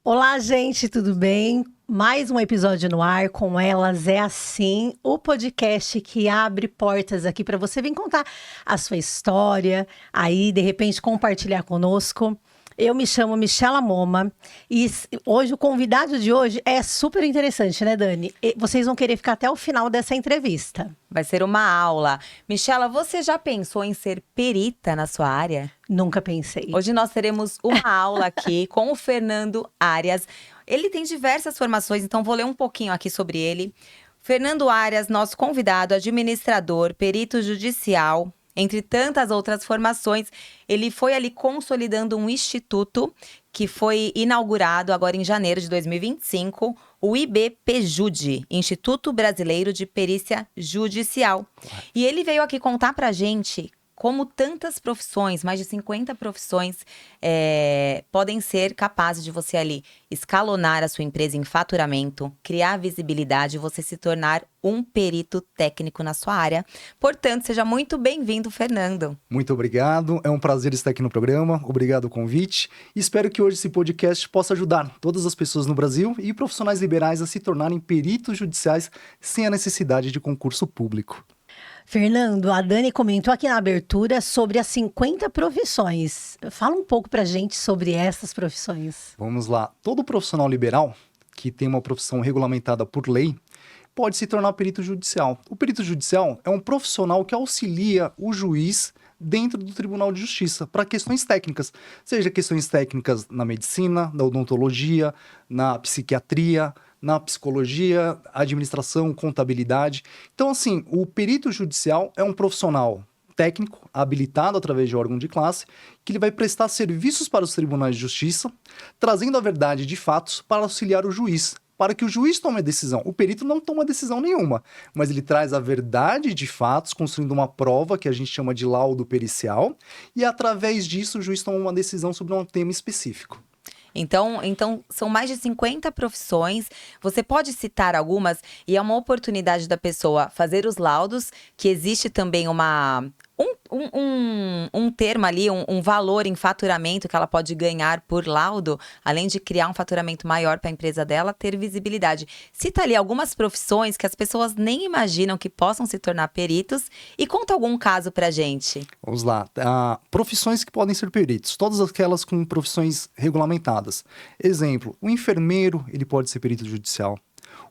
Olá, gente, tudo bem? Mais um episódio no ar com Elas é Assim, o podcast que abre portas aqui para você vir contar a sua história, aí de repente compartilhar conosco. Eu me chamo Michela Moma e hoje o convidado de hoje é super interessante, né, Dani? Vocês vão querer ficar até o final dessa entrevista. Vai ser uma aula. Michela, você já pensou em ser perita na sua área? Nunca pensei. Hoje nós teremos uma aula aqui com o Fernando Arias. Ele tem diversas formações, então vou ler um pouquinho aqui sobre ele. Fernando Arias, nosso convidado, administrador, perito judicial, entre tantas outras formações, ele foi ali consolidando um instituto que foi inaugurado agora em janeiro de 2025, o IBPJUD, Instituto Brasileiro de Perícia Judicial. E ele veio aqui contar pra gente como tantas profissões, mais de 50 profissões, podem ser capazes de você ali escalonar a sua empresa em faturamento, criar visibilidade e você se tornar um perito técnico na sua área. Portanto, seja muito bem-vindo, Fernando. Muito obrigado, é um prazer estar aqui no programa, obrigado pelo convite. E espero que hoje esse podcast possa ajudar todas as pessoas no Brasil e profissionais liberais a se tornarem peritos judiciais sem a necessidade de concurso público. Fernando, a Dani comentou aqui na abertura sobre as 50 profissões. Fala um pouco pra gente sobre essas profissões. Vamos lá. Todo profissional liberal que tem uma profissão regulamentada por lei pode se tornar perito judicial. O perito judicial é um profissional que auxilia o juiz dentro do Tribunal de Justiça para questões técnicas, seja questões técnicas na medicina, na odontologia, na psiquiatria, na psicologia, administração, contabilidade. Então, assim, o perito judicial é um profissional técnico, habilitado através de órgão de classe, que ele vai prestar serviços para os tribunais de justiça, trazendo a verdade de fatos para auxiliar o juiz, para que o juiz tome a decisão. O perito não toma decisão nenhuma, mas ele traz a verdade de fatos, construindo uma prova que a gente chama de laudo pericial, e através disso o juiz toma uma decisão sobre um tema específico. Então, são mais de 50 profissões. Você pode citar algumas e é uma oportunidade da pessoa fazer os laudos, que existe também um termo ali, um valor em faturamento que ela pode ganhar por laudo, além de criar um faturamento maior para a empresa dela, ter visibilidade. Cita ali algumas profissões que as pessoas nem imaginam que possam se tornar peritos e conta algum caso pra gente. Vamos lá. Profissões que podem ser peritos, todas aquelas com profissões regulamentadas. Exemplo, o enfermeiro, ele pode ser perito judicial.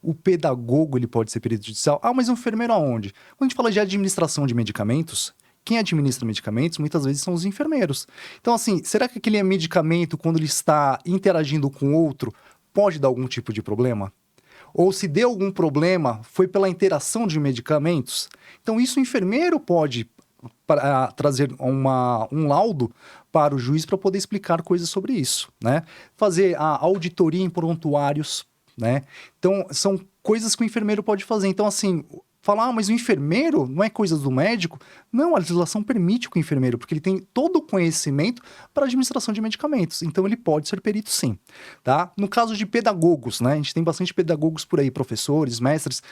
O pedagogo, ele pode ser perito judicial. Mas o enfermeiro aonde? Quando a gente fala de administração de medicamentos, quem administra medicamentos muitas vezes são os enfermeiros. Então, assim, será que aquele medicamento, quando ele está interagindo com outro, pode dar algum tipo de problema? Ou se deu algum problema, foi pela interação de medicamentos? Então, isso o enfermeiro pode trazer um laudo para o juiz para poder explicar coisas sobre isso, né? Fazer a auditoria em prontuários, né? Então, são coisas que o enfermeiro pode fazer. Então, assim, falar, mas o enfermeiro não é coisa do médico? Não, a legislação permite que o enfermeiro, porque ele tem todo o conhecimento para administração de medicamentos. Então, ele pode ser perito, sim. Tá? No caso de pedagogos, né? A gente tem bastante pedagogos por aí, professores, mestres.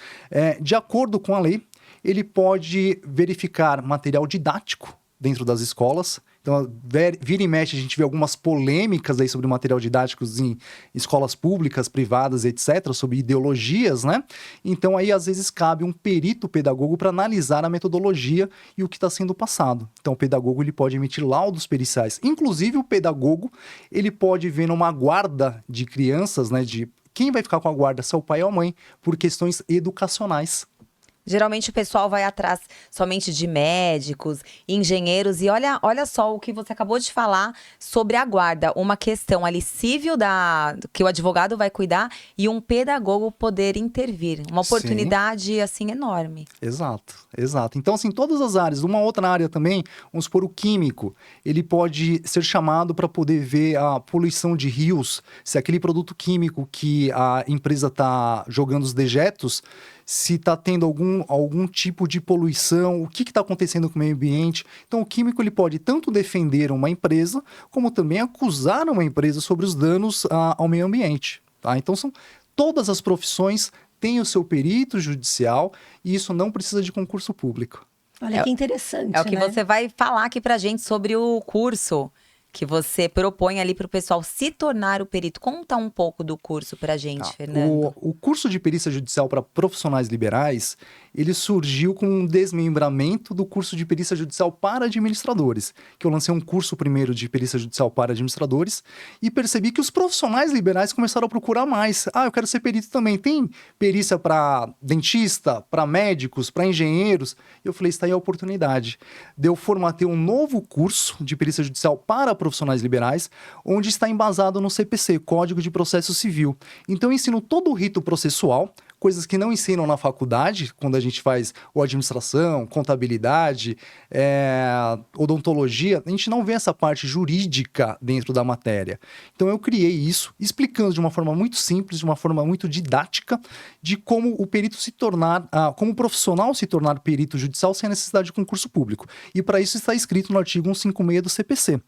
De acordo com a lei, ele pode verificar material didático dentro das escolas. Então, vira e mexe, a gente vê algumas polêmicas aí sobre material didático em escolas públicas, privadas, etc., sobre ideologias, né? Então, aí, às vezes, cabe um perito pedagogo para analisar a metodologia e o que está sendo passado. Então, o pedagogo, ele pode emitir laudos periciais. Inclusive, o pedagogo, ele pode ver numa guarda de crianças, né? De quem vai ficar com a guarda, se é o pai ou a mãe, por questões educacionais. Geralmente o pessoal vai atrás somente de médicos, engenheiros. E olha só o que você acabou de falar sobre a guarda. Uma questão ali civil que o advogado vai cuidar e um pedagogo poder intervir. Uma oportunidade, assim, enorme. Exato. Então, assim, todas as áreas. Uma outra área também, vamos supor, o químico. Ele pode ser chamado para poder ver a poluição de rios. Se aquele produto químico que a empresa está jogando os dejetos, se está tendo algum tipo de poluição, o que está acontecendo com o meio ambiente. Então, o químico ele pode tanto defender uma empresa, como também acusar uma empresa sobre os danos ao meio ambiente. Tá? Então, todas as profissões têm o seu perito judicial e isso não precisa de concurso público. Olha que interessante, É o que né? você vai falar aqui pra gente sobre o curso. que você propõe ali para o pessoal se tornar o perito. Conta um pouco do curso para a gente, Fernando. O curso de perícia judicial para profissionais liberais, ele surgiu com um desmembramento do curso de perícia judicial para administradores, que eu lancei um curso primeiro de perícia judicial para administradores e percebi que os profissionais liberais começaram a procurar mais. Eu quero ser perito também. Tem perícia para dentista, para médicos, para engenheiros? Eu falei, está aí a oportunidade. Eu formatei um novo curso de perícia judicial para profissionais liberais, onde está embasado no CPC, Código de Processo Civil. Então, eu ensino todo o rito processual, coisas que não ensinam na faculdade, quando a gente faz administração, contabilidade, odontologia, a gente não vê essa parte jurídica dentro da matéria. Então, eu criei isso, explicando de uma forma muito simples, de uma forma muito didática, de como o perito se tornar, como o profissional se tornar perito judicial sem a necessidade de concurso público. E para isso está escrito no artigo 156 do CPC,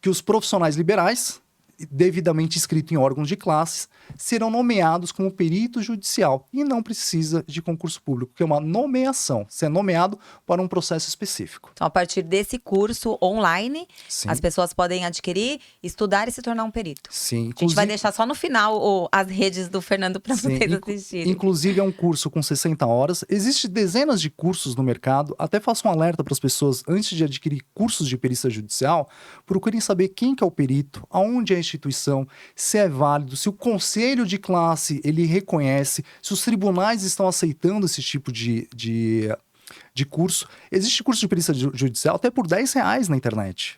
que os profissionais liberais, devidamente inscritos em órgãos de classes, serão nomeados como perito judicial e não precisa de concurso público, que é uma nomeação, ser nomeado para um processo específico. Então, a partir desse curso online, Sim. as pessoas podem adquirir, estudar e se tornar um perito. Sim, A gente vai deixar só no final as redes do Fernando para vocês assistirem. Inclusive, é um curso com 60 horas. Existem dezenas de cursos no mercado. Até faço um alerta para as pessoas, antes de adquirir cursos de perícia judicial, procurem saber quem que é o perito, aonde é a instituição, se é válido, se o conselho de classe ele reconhece, se os tribunais estão aceitando esse tipo de curso. Existe curso de perícia judicial até por R$10 na internet.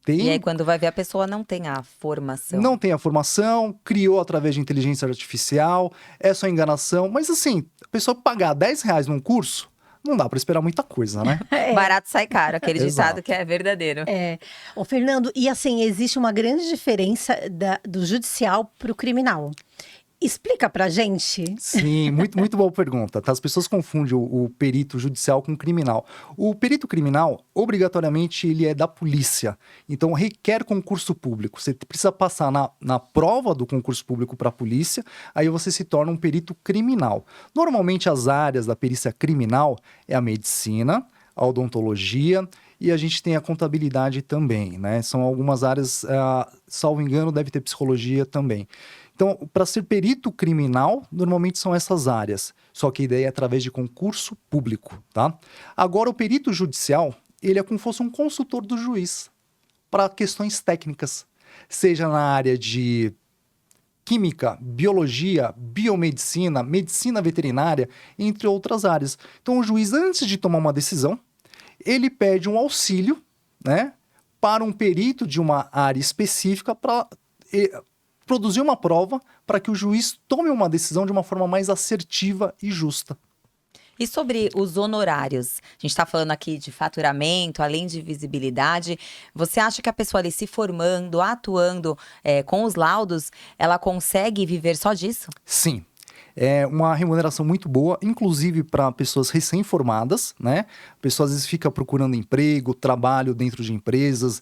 E aí, quando vai ver, a pessoa não tem a formação. Não tem a formação, criou através de inteligência artificial, é só enganação. Mas assim, a pessoa pagar R$10 num curso, não dá para esperar muita coisa, né? Barato sai caro, aquele ditado Exato. que é verdadeiro. Ô, Fernando, e assim, existe uma grande diferença do judicial para o criminal. Explica pra gente. Sim, muito boa pergunta. Tá? As pessoas confundem o perito judicial com o criminal. O perito criminal, obrigatoriamente, ele é da polícia. Então, requer concurso público. Você precisa passar na prova do concurso público para a polícia, aí você se torna um perito criminal. Normalmente, as áreas da perícia criminal é a medicina, a odontologia e a gente tem a contabilidade também, né? São algumas áreas, salvo engano, deve ter psicologia também. Então, para ser perito criminal, normalmente são essas áreas. Só que a ideia é através de concurso público, tá? Agora, o perito judicial, ele é como se fosse um consultor do juiz para questões técnicas. Seja na área de química, biologia, biomedicina, medicina veterinária, entre outras áreas. Então, o juiz, antes de tomar uma decisão, ele pede um auxílio, né, para um perito de uma área específica para produzir uma prova para que o juiz tome uma decisão de uma forma mais assertiva e justa. E sobre os honorários? A gente está falando aqui de faturamento, além de visibilidade. Você acha que a pessoa ali se formando, atuando com os laudos, ela consegue viver só disso? Sim. É uma remuneração muito boa, inclusive para pessoas recém-formadas, né? A pessoa às vezes fica procurando emprego, trabalho dentro de empresas.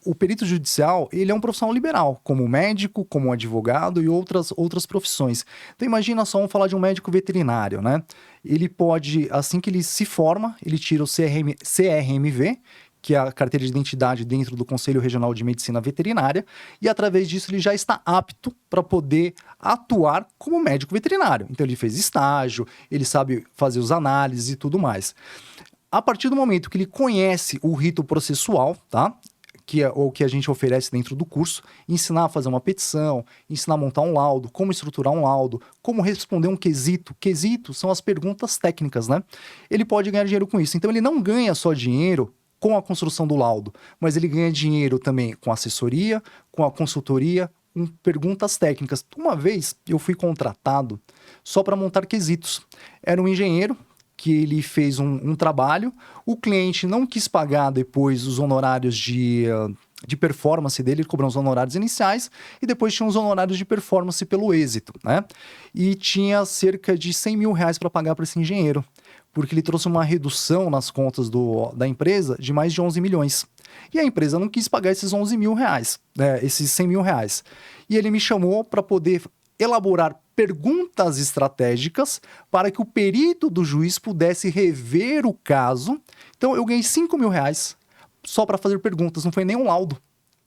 O perito judicial, ele é um profissional liberal, como médico, como advogado e outras profissões. Então imagina só, vamos falar de um médico veterinário, né? Ele pode, assim que ele se forma, ele tira o CRMV, que é a carteira de identidade dentro do Conselho Regional de Medicina Veterinária, e através disso ele já está apto para poder atuar como médico veterinário. Então ele fez estágio, ele sabe fazer os análises e tudo mais. A partir do momento que ele conhece o rito processual, tá? Que é o que a gente oferece dentro do curso, ensinar a fazer uma petição, ensinar a montar um laudo, como estruturar um laudo, como responder um quesito. Quesitos são as perguntas técnicas, né? Ele pode ganhar dinheiro com isso. Então ele não ganha só dinheiro com a construção do laudo, mas ele ganha dinheiro também com assessoria, com a consultoria, com perguntas técnicas. Uma vez eu fui contratado só para montar quesitos. Era um engenheiro que ele fez um trabalho, o cliente não quis pagar depois os honorários de performance dele, ele cobrou os honorários iniciais e depois tinha os honorários de performance pelo êxito, né? E tinha cerca de R$100 mil para pagar para esse engenheiro, porque ele trouxe uma redução nas contas da empresa de mais de 11 milhões. E a empresa não quis pagar esses 11 mil reais, esses 100 mil reais. E ele me chamou para poder elaborar perguntas estratégicas para que o perito do juiz pudesse rever o caso. Então, eu ganhei 5 mil reais só para fazer perguntas, não foi nem um laudo.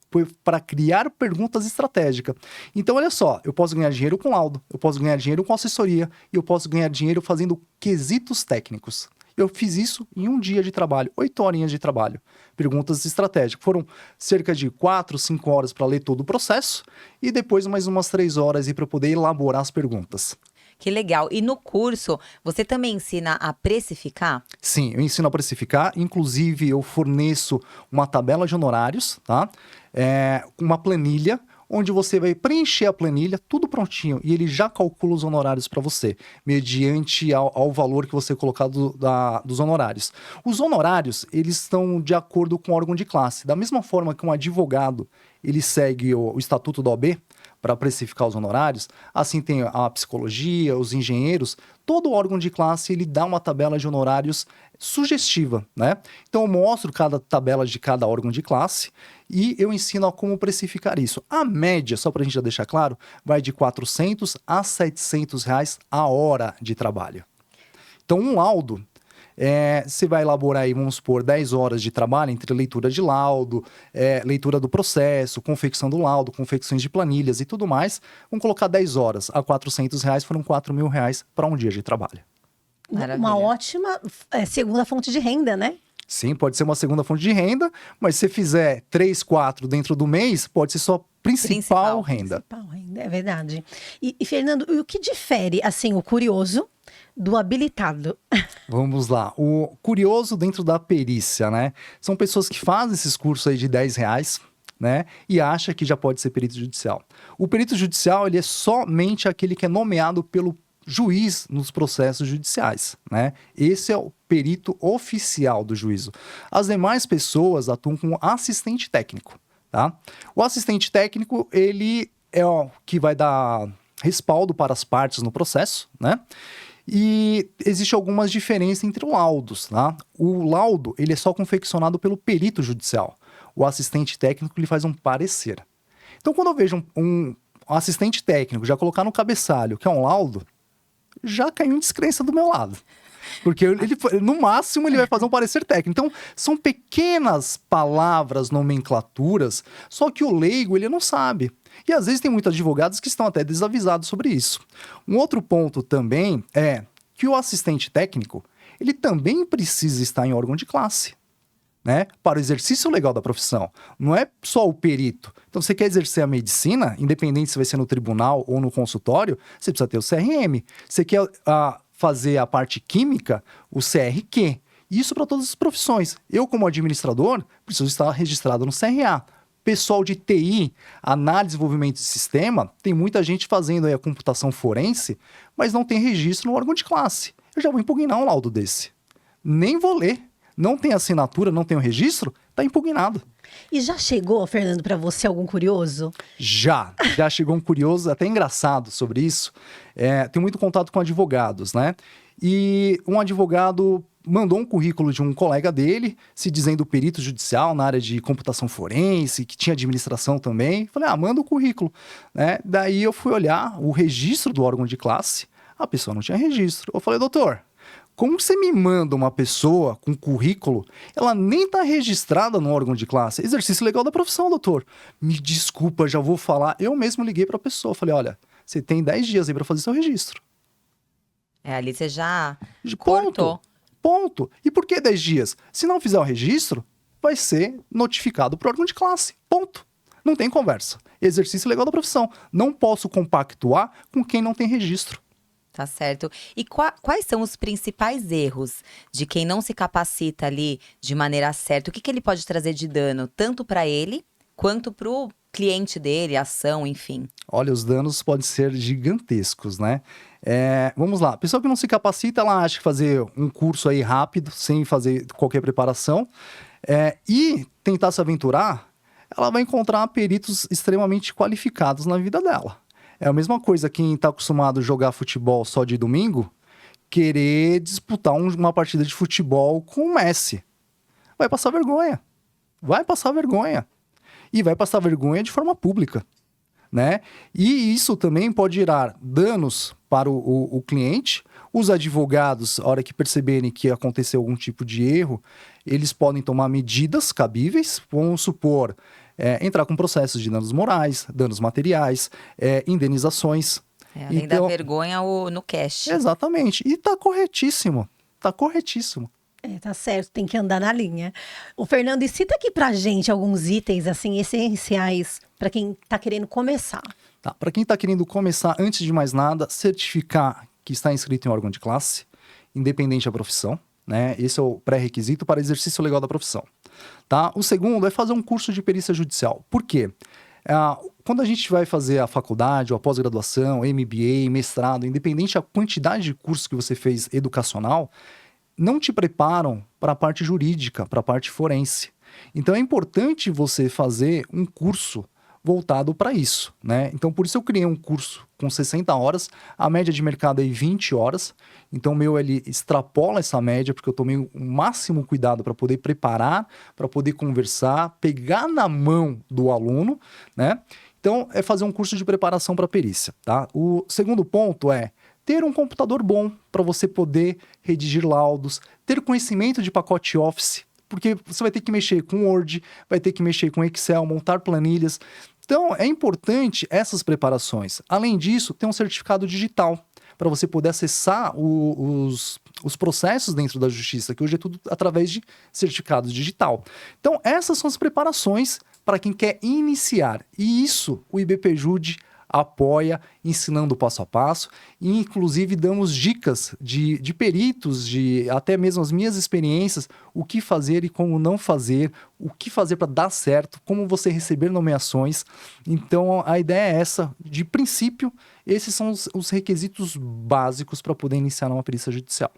Foi para criar perguntas estratégicas. Então, olha só, eu posso ganhar dinheiro com laudo, eu posso ganhar dinheiro com assessoria e eu posso ganhar dinheiro fazendo quesitos técnicos. Eu fiz isso em um dia de trabalho, 8 horinhas de trabalho. Perguntas estratégicas. Foram cerca de 4, 5 horas para ler todo o processo e depois mais umas 3 horas para poder elaborar as perguntas. Que legal. E no curso, você também ensina a precificar? Sim, eu ensino a precificar. Inclusive, eu forneço uma tabela de honorários, tá? Uma planilha, onde você vai preencher a planilha, tudo prontinho, e ele já calcula os honorários para você, mediante ao valor que você colocar dos honorários. Os honorários, eles estão de acordo com o órgão de classe. Da mesma forma que um advogado, ele segue o Estatuto da OAB, para precificar os honorários, assim tem a psicologia, os engenheiros, todo órgão de classe ele dá uma tabela de honorários sugestiva, né? Então eu mostro cada tabela de cada órgão de classe e eu ensino a como precificar isso. A média, só para a gente já deixar claro, vai de R$400 a R$700 a hora de trabalho. Então um laudo, você vai elaborar aí, vamos supor, 10 horas de trabalho entre leitura de laudo, leitura do processo, confecção do laudo, confecções de planilhas e tudo mais. Vamos colocar 10 horas a R$400, foram R$4.000 para um dia de trabalho. Maravilha. Uma ótima segunda fonte de renda, né? Sim, pode ser uma segunda fonte de renda, mas se você fizer 3, 4 dentro do mês, pode ser sua principal renda. Principal renda, é verdade. E Fernando, o que difere, assim, o curioso do habilitado? Vamos lá. O curioso dentro da perícia, né? São pessoas que fazem esses cursos aí de R$10, né? E acha que já pode ser perito judicial. O perito judicial, ele é somente aquele que é nomeado pelo juiz nos processos judiciais, né? Esse é o perito oficial do juízo. As demais pessoas atuam como assistente técnico, tá? O assistente técnico, ele é o que vai dar respaldo para as partes no processo, né? E existe algumas diferenças entre laudos, tá? O laudo, ele é só confeccionado pelo perito judicial. O assistente técnico, ele faz um parecer. Então, quando eu vejo um assistente técnico já colocar no cabeçalho que é um laudo, já caiu em descrença do meu lado. Porque no máximo ele vai fazer um parecer técnico. Então, são pequenas palavras, nomenclaturas, só que o leigo, ele não sabe. E às vezes tem muitos advogados que estão até desavisados sobre isso. Um outro ponto também é que o assistente técnico, ele também precisa estar em órgão de classe, né? Para o exercício legal da profissão. Não é só o perito. Então, você quer exercer a medicina, independente se vai ser no tribunal ou no consultório, você precisa ter o CRM. Você quer fazer a parte química, o CRQ. Isso para todas as profissões. Eu, como administrador, preciso estar registrado no CRA. Pessoal de TI, análise e desenvolvimento de sistema, tem muita gente fazendo aí a computação forense, mas não tem registro no órgão de classe. Eu já vou impugnar um laudo desse. Nem vou ler. Não tem assinatura, não tem o registro, está impugnado. E já chegou, Fernando, para você algum curioso? Já chegou um curioso, até engraçado sobre isso. Tenho muito contato com advogados, né? E um advogado mandou um currículo de um colega dele, se dizendo perito judicial na área de computação forense, que tinha administração também. Falei, manda o currículo, né? Daí eu fui olhar o registro do órgão de classe, a pessoa não tinha registro. Eu falei, doutor, como você me manda uma pessoa com currículo, ela nem está registrada no órgão de classe? Exercício legal da profissão, doutor. Me desculpa, já vou falar. Eu mesmo liguei para a pessoa, falei, olha, você tem 10 dias aí para fazer seu registro. Ali você já cortou. Ponto. E por que 10 dias? Se não fizer o registro, vai ser notificado para o órgão de classe. Ponto. Não tem conversa. Exercício legal da profissão. Não posso compactuar com quem não tem registro. Tá certo. E quais são os principais erros de quem não se capacita ali de maneira certa? O que ele pode trazer de dano, tanto para ele, quanto para o cliente dele, ação, enfim? Olha, os danos podem ser gigantescos, né? Vamos lá. A pessoa que não se capacita, ela acha que fazer um curso aí rápido, sem fazer qualquer preparação, e tentar se aventurar, ela vai encontrar peritos extremamente qualificados na vida dela. É a mesma coisa quem está acostumado a jogar futebol só de domingo, querer disputar uma partida de futebol com o Messi. Vai passar vergonha. Vai passar vergonha. E vai passar vergonha de forma pública. né? E isso também pode gerar danos para o cliente. Os advogados, a hora que perceberem que aconteceu algum tipo de erro, eles podem tomar medidas cabíveis, vamos supor, entrar com processos de danos morais, danos materiais, indenizações. Além da vergonha no cash. Exatamente. E tá corretíssimo. Tá corretíssimo. Tá certo, tem que andar na linha. O Fernando, e cita aqui pra gente alguns itens, assim, essenciais para quem tá querendo começar. Tá. Para quem tá querendo começar, antes de mais nada, certificar que está inscrito em órgão de classe, independente da profissão, né? Esse é o pré-requisito para exercício legal da profissão. Tá? O segundo é fazer um curso de perícia judicial. Por quê? Quando a gente vai fazer a faculdade, ou a pós-graduação, MBA, mestrado, independente da quantidade de cursos que você fez educacional, não te preparam para a parte jurídica, para a parte forense. Então é importante você fazer um curso voltado para isso, né? Então por isso eu criei um curso com 60 horas, a média de mercado é 20 horas, então o meu ele extrapola essa média, porque eu tomei o máximo cuidado para poder preparar, para poder conversar, pegar na mão do aluno, né? Então é fazer um curso de preparação para perícia, tá? O segundo ponto é ter um computador bom para você poder redigir laudos, ter conhecimento de pacote Office, porque você vai ter que mexer com Word, vai ter que mexer com Excel, montar planilhas. Então, é importante essas preparações. Além disso, ter um certificado digital para você poder acessar os processos dentro da justiça, que hoje é tudo através de certificado digital. Então, essas são as preparações para quem quer iniciar. E isso o IBPJude apoia, ensinando passo a passo, e inclusive damos dicas de peritos, de até mesmo as minhas experiências, o que fazer e como não fazer, o que fazer para dar certo, como você receber nomeações. Então a ideia é essa, de princípio, esses são os requisitos básicos para poder iniciar uma perícia judicial.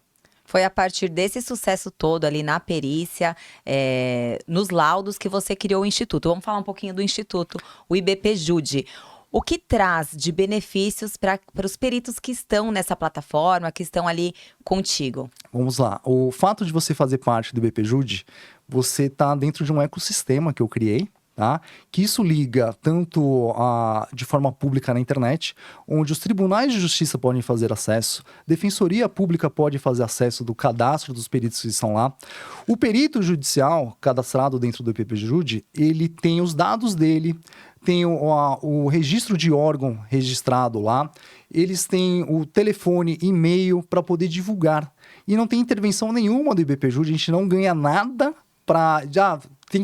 Foi a partir desse sucesso todo ali na perícia, nos laudos, que você criou o Instituto. Vamos falar um pouquinho do Instituto, o IBPJude. O que traz de benefícios para os peritos que estão nessa plataforma, que estão ali contigo? Vamos lá. O fato de você fazer parte do IBPJude, você está dentro de um ecossistema que eu criei, tá? Que isso liga tanto de forma pública na internet, onde os tribunais de justiça podem fazer acesso, defensoria pública pode fazer acesso do cadastro dos peritos que estão lá. O perito judicial cadastrado dentro do IBPJude, ele tem os dados dele, tem o registro de órgão registrado lá, eles têm o telefone, e-mail para poder divulgar. E não tem intervenção nenhuma do IBPJude, a gente não ganha nada para...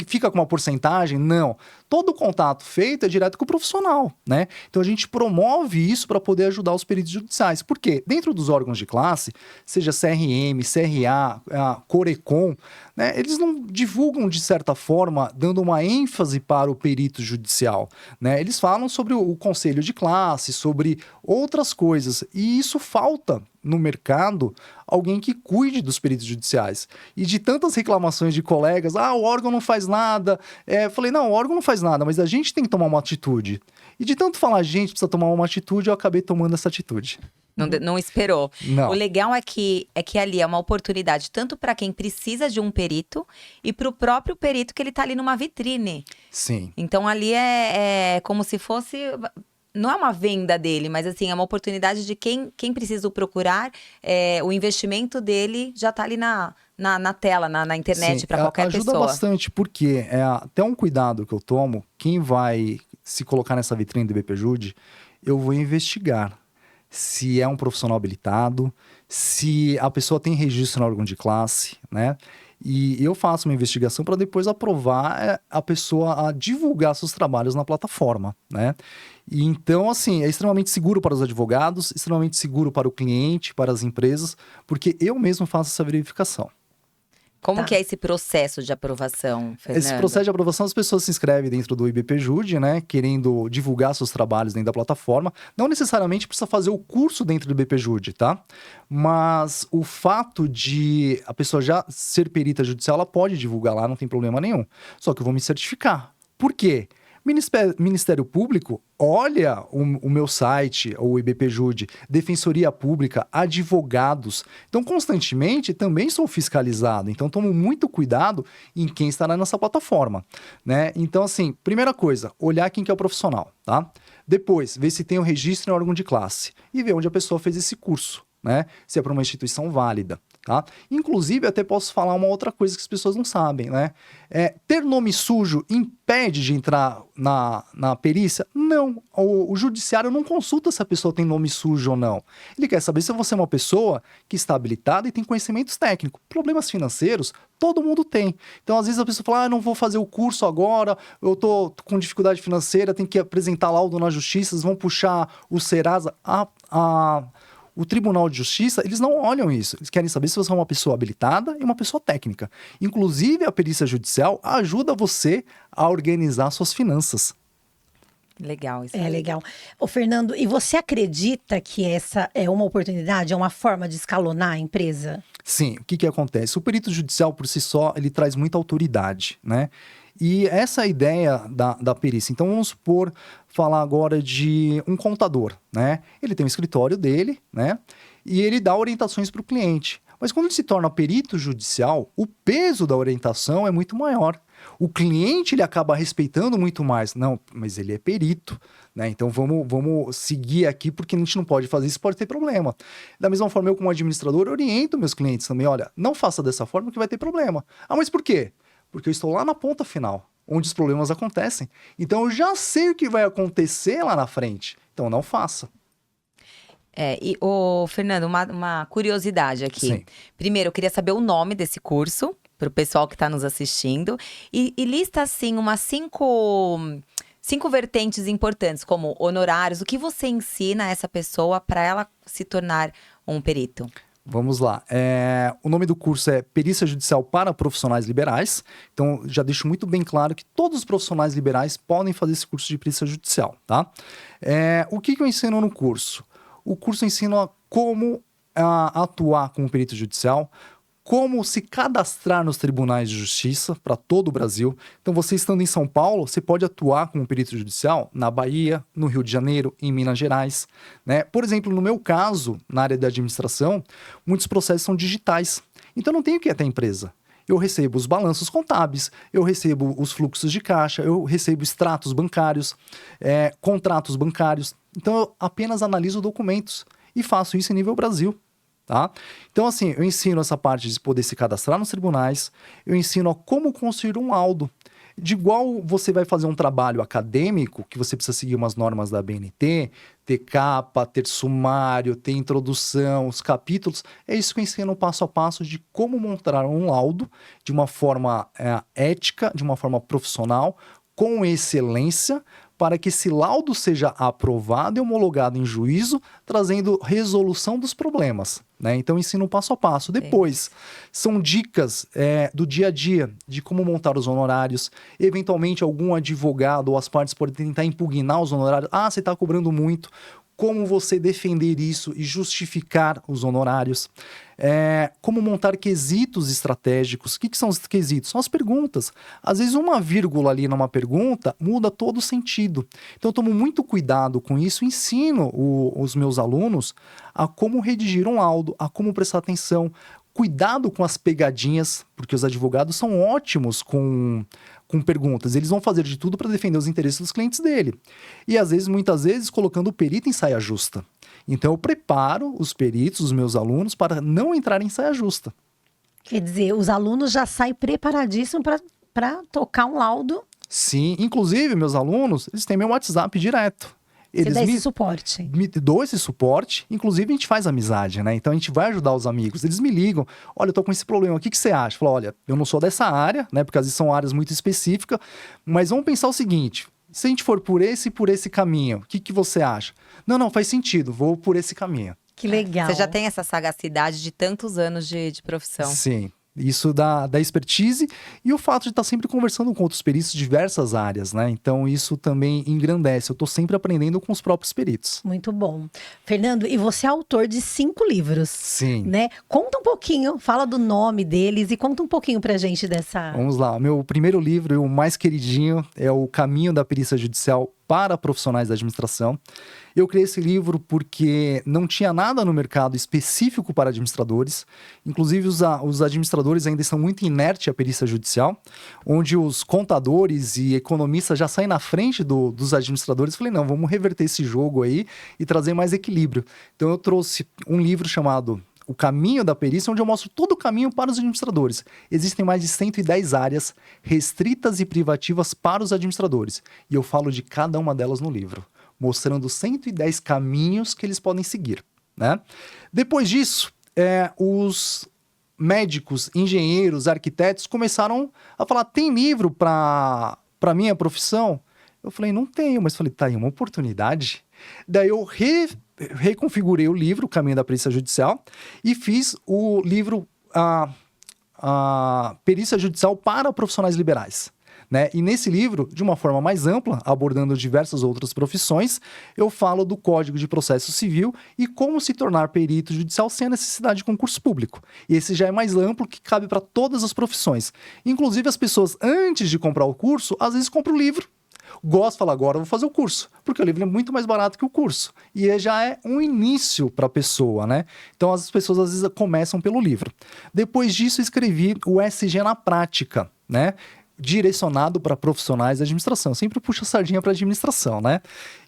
fica com uma porcentagem? Não. Todo o contato feito é direto com o profissional, né? Então a gente promove isso para poder ajudar os peritos judiciais. Por quê? Dentro dos órgãos de classe, seja CRM, CRA, Corecon, né, eles não divulgam de certa forma, dando uma ênfase para o perito judicial, né? Eles falam sobre o conselho de classe, sobre outras coisas, e isso falta no mercado alguém que cuide dos peritos judiciais. E de tantas reclamações de colegas, o órgão não faz nada. Eu falei, não, o órgão não faz nada, mas a gente tem que tomar uma atitude. E de tanto falar, a gente precisa tomar uma atitude, eu acabei tomando essa atitude. Não esperou. Não. O legal é que ali é uma oportunidade tanto para quem precisa de um perito e para o próprio perito, que ele está ali numa vitrine. Sim. Então ali é como se fosse... Não é uma venda dele, mas assim, é uma oportunidade de quem precisa o procurar, o investimento dele já está ali na tela, na internet, para qualquer pessoa. Ajuda bastante, porque até um cuidado que eu tomo, quem vai se colocar nessa vitrine do IBPJude, eu vou investigar se é um profissional habilitado, se a pessoa tem registro no órgão de classe, né? E eu faço uma investigação para depois aprovar a pessoa a divulgar seus trabalhos na plataforma, né? E então, assim, é extremamente seguro para os advogados, extremamente seguro para o cliente, para as empresas, porque eu mesmo faço essa verificação. Como que é esse processo de aprovação, Fernando? Esse processo de aprovação, as pessoas se inscrevem dentro do IBPJude, né? Querendo divulgar seus trabalhos dentro da plataforma. Não necessariamente precisa fazer o curso dentro do IBPJude, tá? Mas o fato de a pessoa já ser perita judicial, ela pode divulgar lá, não tem problema nenhum. Só que eu vou me certificar. Por quê? Ministério Público olha o meu site, o IBPJude, Defensoria Pública, advogados. Então, constantemente, também sou fiscalizado. Então, tomo muito cuidado em quem estará nessa plataforma, né? Então, assim, primeira coisa, olhar quem que é o profissional, tá? Depois, ver se tem o registro em órgão de classe e ver onde a pessoa fez esse curso, né? Se é para uma instituição válida. Tá? Inclusive, até posso falar uma outra coisa que as pessoas não sabem, né? Ter nome sujo impede de entrar na perícia? Não. O judiciário não consulta se a pessoa tem nome sujo ou não. Ele quer saber se você é uma pessoa que está habilitada e tem conhecimentos técnicos. Problemas financeiros, todo mundo tem. Então, às vezes a pessoa fala, não vou fazer o curso agora, eu tô com dificuldade financeira, tenho que apresentar laudo na justiça, eles vão puxar o Serasa. O Tribunal de Justiça, eles não olham isso. Eles querem saber se você é uma pessoa habilitada e uma pessoa técnica. Inclusive, a perícia judicial ajuda você a organizar suas finanças. Legal isso. Legal. Ô, Fernando, e você acredita que essa é uma oportunidade, é uma forma de escalonar a empresa? Sim. O que acontece? O perito judicial, por si só, ele traz muita autoridade, né? E essa é a ideia da perícia. Então, vamos falar agora de um contador, né? Ele tem um escritório dele, né? E ele dá orientações para o cliente. Mas quando ele se torna perito judicial, o peso da orientação é muito maior. O cliente, ele acaba respeitando muito mais. Não, mas ele é perito, né? Então, vamos seguir aqui, porque a gente não pode fazer isso, pode ter problema. Da mesma forma, eu como administrador, oriento meus clientes também. Olha, não faça dessa forma que vai ter problema. Ah, mas por quê? Porque eu estou lá na ponta final, onde os problemas acontecem. Então, eu já sei o que vai acontecer lá na frente. Então, não faça. Fernando, uma curiosidade aqui. Sim. Primeiro, eu queria saber o nome desse curso, para o pessoal que está nos assistindo. E lista, assim, umas cinco vertentes importantes, como honorários. O que você ensina a essa pessoa para ela se tornar um perito? Vamos lá. O nome do curso é Perícia Judicial para Profissionais Liberais. Então, já deixo muito bem claro que todos os profissionais liberais podem fazer esse curso de perícia judicial, tá? O que eu ensino no curso? O curso ensina como atuar como perito judicial, como se cadastrar nos tribunais de justiça para todo o Brasil. Então, você estando em São Paulo, você pode atuar como perito judicial na Bahia, no Rio de Janeiro, em Minas Gerais, né? Por exemplo, no meu caso, na área da administração, muitos processos são digitais. Então, eu não tenho que ir até a empresa. Eu recebo os balanços contábeis, eu recebo os fluxos de caixa, eu recebo extratos bancários, contratos bancários. Então, eu apenas analiso documentos e faço isso em nível Brasil. Tá? Então, assim, eu ensino essa parte de poder se cadastrar nos tribunais, eu ensino a como construir um laudo. De igual você vai fazer um trabalho acadêmico, que você precisa seguir umas normas da BNT, ter capa, ter sumário, ter introdução, os capítulos, é isso que eu ensino passo a passo de como montar um laudo de uma forma ética, de uma forma profissional, com excelência, para que esse laudo seja aprovado e homologado em juízo, trazendo resolução dos problemas, né? Então, ensino passo a passo. Depois, são dicas do dia a dia, de como montar os honorários. Eventualmente, algum advogado ou as partes podem tentar impugnar os honorários. Ah, você está cobrando muito. Como você defender isso e justificar os honorários. Como montar quesitos estratégicos. O que são os quesitos? São as perguntas. Às vezes, uma vírgula ali numa pergunta muda todo o sentido. Então, eu tomo muito cuidado com isso. Ensino os meus alunos a como redigir um laudo, a como prestar atenção. Cuidado com as pegadinhas, porque os advogados são ótimos com perguntas. Eles vão fazer de tudo para defender os interesses dos clientes dele. E, muitas vezes, colocando o perito em saia justa. Então, eu preparo os peritos, os meus alunos, para não entrarem em saia justa. Quer dizer, os alunos já saem preparadíssimos para tocar um laudo. Sim, inclusive, meus alunos, eles têm meu WhatsApp direto. Você dá esse suporte. Me dou esse suporte, inclusive a gente faz amizade, né? Então a gente vai ajudar os amigos. Eles me ligam, olha, eu tô com esse problema, o que você acha? Eu falo, olha, eu não sou dessa área, né? Porque às vezes são áreas muito específicas, mas vamos pensar o seguinte, se a gente for por esse caminho, o que você acha? Não, faz sentido, vou por esse caminho. Que legal. Você já tem essa sagacidade de tantos anos de profissão. Sim. Isso da expertise e o fato de estar sempre conversando com outros peritos de diversas áreas, né? Então, isso também engrandece. Eu estou sempre aprendendo com os próprios peritos. Muito bom. Fernando, e você é autor de 5 livros. Sim. Né? Conta um pouquinho, fala do nome deles e conta um pouquinho pra gente dessa... Vamos lá. Meu primeiro livro, o mais queridinho, é O Caminho da Perícia Judicial para Profissionais da Administração. Eu criei esse livro porque não tinha nada no mercado específico para administradores. Inclusive, os administradores ainda estão muito inertes à perícia judicial, onde os contadores e economistas já saem na frente dos administradores. Falei, não, vamos reverter esse jogo aí e trazer mais equilíbrio. Então, eu trouxe um livro chamado O Caminho da Perícia, onde eu mostro todo o caminho para os administradores. Existem mais de 110 áreas restritas e privativas para os administradores. E eu falo de cada uma delas no livro, mostrando 110 caminhos que eles podem seguir, né? Depois disso, os médicos, engenheiros, arquitetos começaram a falar, tem livro para minha profissão? Eu falei, não tenho, mas falei, tá aí uma oportunidade. Daí eu reconfigurei o livro, O Caminho da Perícia Judicial, e fiz o livro a Perícia Judicial para Profissionais Liberais. Né? E nesse livro, de uma forma mais ampla, abordando diversas outras profissões, eu falo do Código de Processo Civil e como se tornar perito judicial sem a necessidade de concurso público. E esse já é mais amplo, que cabe para todas as profissões. Inclusive, as pessoas, antes de comprar o curso, às vezes compram o livro. Gosto, fala, agora eu vou fazer o curso, porque o livro é muito mais barato que o curso. E já é um início para a pessoa, né? Então, as pessoas às vezes começam pelo livro. Depois disso, eu escrevi o SG na Prática, né? Direcionado para profissionais da administração. Eu sempre puxo a sardinha para a administração, né?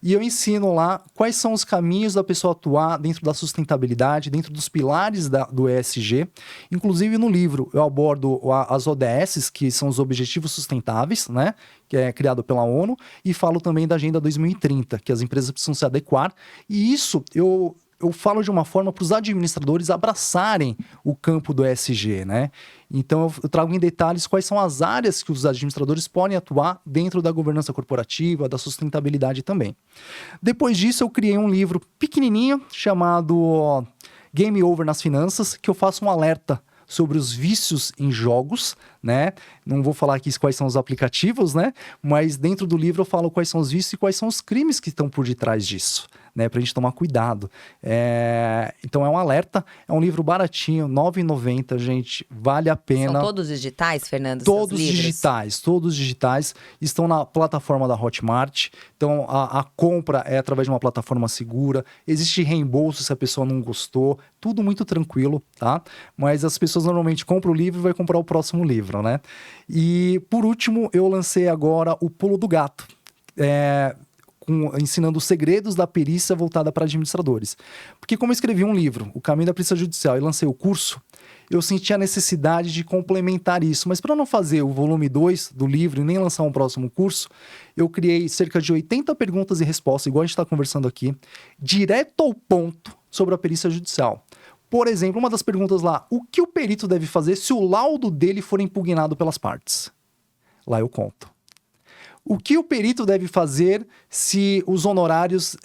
E eu ensino lá quais são os caminhos da pessoa atuar dentro da sustentabilidade, dentro dos pilares do ESG. Inclusive, no livro, eu abordo as ODS, que são os Objetivos Sustentáveis, né? Que é criado pela ONU, e falo também da Agenda 2030, que as empresas precisam se adequar. E isso eu falo de uma forma para os administradores abraçarem o campo do ESG, né? Então, eu trago em detalhes quais são as áreas que os administradores podem atuar dentro da governança corporativa, da sustentabilidade também. Depois disso, eu criei um livro pequenininho chamado Game Over nas Finanças, que eu faço um alerta sobre os vícios em jogos, né? Não vou falar aqui quais são os aplicativos, né? Mas dentro do livro eu falo quais são os vícios e quais são os crimes que estão por detrás disso, né? Pra gente tomar cuidado. Então é um alerta, é um livro baratinho, R$ 9,90, gente, vale a pena. São todos digitais, Fernando? Todos digitais, estão na plataforma da Hotmart. Então a compra é através de uma plataforma segura, existe reembolso se a pessoa não gostou, tudo muito tranquilo, tá? Mas as pessoas normalmente compram o livro e vai comprar o próximo livro, né? E por último, eu lancei agora o Pulo do Gato, ensinando os segredos da perícia voltada para administradores. Porque como eu escrevi um livro, O Caminho da Perícia Judicial, e lancei o curso, eu senti a necessidade de complementar isso. Mas para não fazer o volume 2 do livro e nem lançar um próximo curso, eu criei cerca de 80 perguntas e respostas, igual a gente está conversando aqui, direto ao ponto sobre a perícia judicial. Por exemplo, uma das perguntas lá, o que o perito deve fazer se o laudo dele for impugnado pelas partes? Lá eu conto. O que o perito deve fazer se os honorários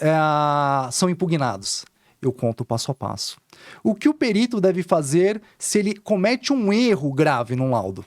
são impugnados? Eu conto passo a passo. O que o perito deve fazer se ele comete um erro grave num laudo?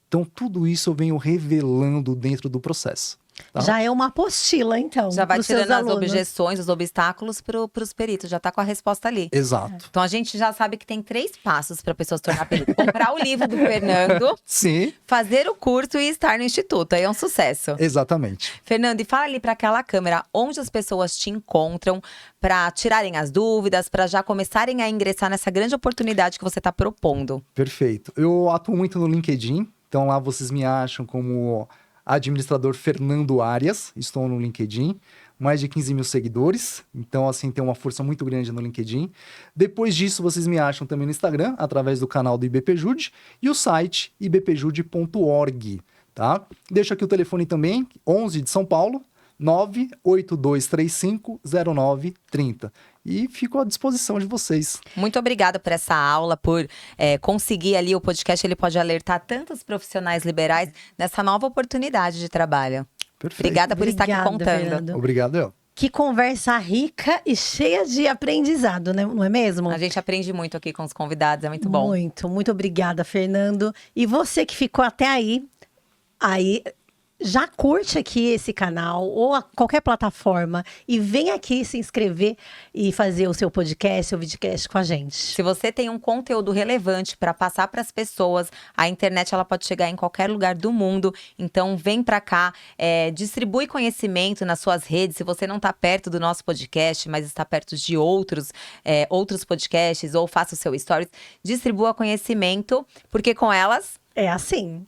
Então, tudo isso eu venho revelando dentro do processo. Tá? Já é uma apostila, então. Já vai tirando as alunos. objeções, os obstáculos para os peritos, já está com a resposta ali. Exato. Então a gente já sabe que tem 3 passos para a pessoa se tornar perito: comprar o livro do Fernando, Sim. fazer o curso e estar no instituto. Aí é um sucesso. Exatamente. Fernando, e fala ali para aquela câmera onde as pessoas te encontram para tirarem as dúvidas, para já começarem a ingressar nessa grande oportunidade que você está propondo. Perfeito. Eu atuo muito no LinkedIn, então lá vocês me acham como administrador Fernando Arias, estou no LinkedIn, mais de 15 mil seguidores, então assim tem uma força muito grande no LinkedIn. Depois disso vocês me acham também no Instagram, através do canal do IBPJude e o site ibpjude.org, tá? Deixo aqui o telefone também, 11 de São Paulo, 982350930. E fico à disposição de vocês. Muito obrigada por essa aula, por conseguir ali o podcast. Ele pode alertar tantos profissionais liberais nessa nova oportunidade de trabalho. Perfeito. Obrigada por estar aqui contando. Fernando. Obrigado, eu. Que conversa rica e cheia de aprendizado, né? Não é mesmo? A gente aprende muito aqui com os convidados, é muito bom. Muito obrigada, Fernando. E você que ficou até aí já curte aqui esse canal ou qualquer plataforma e vem aqui se inscrever e fazer o seu podcast, seu videocast com a gente. Se você tem um conteúdo relevante para passar para as pessoas, a internet ela pode chegar em qualquer lugar do mundo. Então vem para cá, distribui conhecimento nas suas redes. Se você não está perto do nosso podcast, mas está perto de outros podcasts ou faça o seu stories, distribua conhecimento, porque com elas É assim.